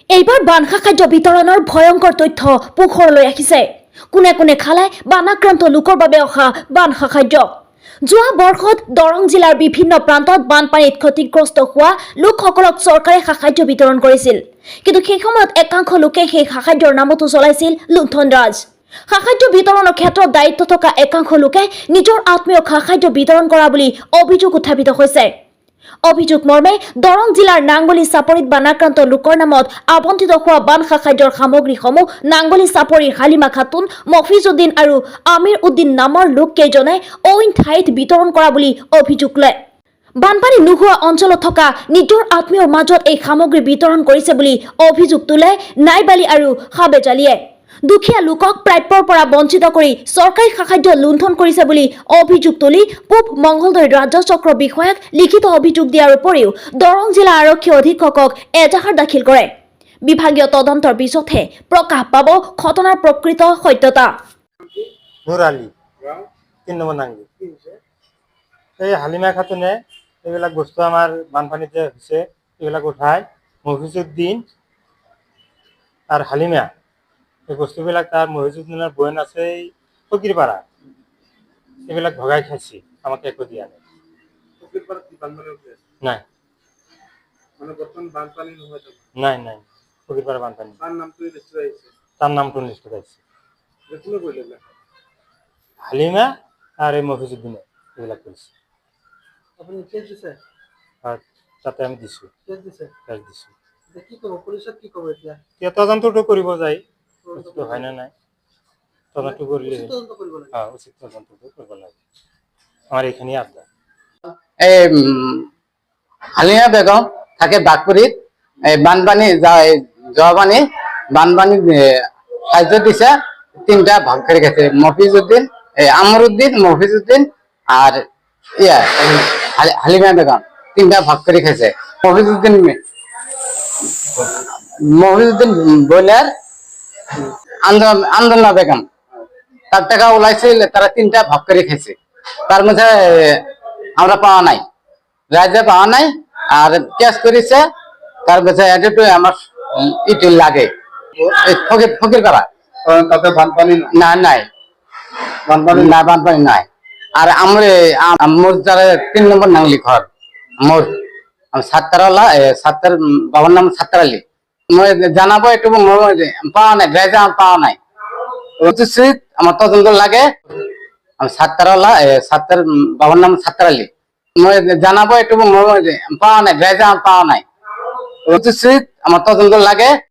এইবাৰ বানখা খাদ্য বিতৰণৰ ভয়ংকৰ তথ্য পোহৰলৈ আহিছে। কোনে কোনে খালে বানাক্ৰান্ত লোকৰ বাবে অহা বানখা খাদ্য। যোৱা বৰ্ষত দৰং জিলাৰ বিভিন্ন প্ৰান্তত বানপানীত ক্ষতিগ্ৰস্ত হোৱা লোকসকলক চৰকাৰে খাদ্য বিতৰণ কৰিছিল। কিন্তু সেই সময়ত একাংশ লোকে সেই খাদ্যৰ নামতো চলাইছিল লুণ্ঠন ৰাজ। খাদ্য বিতৰণৰ ক্ষেত্ৰত দায়িত্ব থকা একাংশ লোকে নিজৰ আত্মীয়ক খাদ্য বিতৰণ কৰা বুলি অভিযোগ উত্থাপিত হৈছে। অভিযোগ মৰ্মে দৰং জিলাৰ নাংগলী চাপৰিত বানাক্ৰান্ত লোকৰ নামত আবণ্টিত হোৱা বানখা খাদ্যৰ সামগ্ৰীসমূহ নাংগলী চাপৰিৰ হালিমা খাতুন, মফিজুদ্দিন আৰু আমিৰ উদ্দিন নামৰ লোককেইজনে অইন ঠাইত বিতৰণ কৰা বুলি অভিযোগ লয়। বানপানী নোহোৱা অঞ্চলত থকা নিজৰ আত্মীয়ৰ মাজত এই সামগ্ৰী বিতৰণ কৰিছে বুলি অভিযোগ তোলে নাইবালী আৰু হাবেজালিয়ে। দুখীয়া লোকক প্ৰাপ্যৰ পৰা বঞ্চিত কৰি চৰকাৰী খাদ্য লুণ্ঠন কৰিছে বুলি অভিযোগ তুলি পূব মংগলদৈ ৰাজ্য চক্ৰ বিষয়াক লিখিত অভিযোগ দিয়াৰ উপৰিও দৰং জিলা আৰক্ষী অধীক্ষকক এজাহাৰ দাখিল কৰে। বিভাগীয় তদন্তৰ পিছতহে প্ৰকাশ পাব ঘটনাৰ প্ৰকৃত সত্যতা। নূর আলী 3 নম্বৰ নাংলি। এই হালিমা খাতুনে এইবিলাক বস্তু আমাৰ বানপানীতে হৈছে, এইবিলাক উঠাই মফিজুদ্দিন আৰু হালিমা এই বস্তুবিলাক তাৰ মফিজুদ্দিনৰ বয়ন আছে এই ফকিৰপাৰা, এইবিলাক ভগাই খাইছি, আমাকে একো দিয়া নাই। নাই নাই নাই ফকিৰপাৰা বানপানী তাৰ নামটো লিষ্ট পাইছে হালিমা আর এই মফিজুদ্দিনে এগুলা করছে। আপনি কেস দিছে? আর তাতে আমি দিছো, কেস দিছে? কেস দিছো। কি করব, পুলিশত কি করব এতিয়া? এতিয়া তদন্তটো কৰিব যাই, বস্তুটো হয় না নাই তদন্ত কৰিলে তদন্ত কৰিব লাগে। হ্যাঁ, উচিত তদন্তটো কৰিব লাগে। আমার এখানে আবদার। এই হালিমা বেগম থাকে বাঘপুরিত। বানপানী জবানি বানপানী সাহায্য দিছে, 3টা ভাগ করে গেছে। মফিজুদ্দিন, আমরুদ্দিন, মফিজুদ্দিন আর হালিমা বেগম 3টা ভাগ করে খেয়েছে। মফিজুদ্দিন বোনের আন্দোলনা বেগম, তার টাকা ওলাইছিল, তারা 3টা ভাগ করে খেয়েছে। তার মধ্যে আমরা পাওয়া নাই, রাজ্যে পাওয়া নাই। আর কেস করেছে, তার মধ্যে আমার ইটু লাগে ফকির করা তাতে বানপানী না নাই, বানপানি নাই। আর মোর যারা 3 নম্বর নাংলি ঘর, মোর সাতটারওয়ালা, সাতটার বাবার নাম সাতটার আলী। মই জানাবো একটু, পাওয়া নাই, রাজ্যে পাওয়া নাই। আমার তদন্ত লাগে। সাতটারওয়ালা, সাতটার বাবার নাম সাতটার আলী। মই জানাবো একটু, পাওয়া নাই, রাজ্যে পাওয়া নাই। আমার তদন্ত লাগে।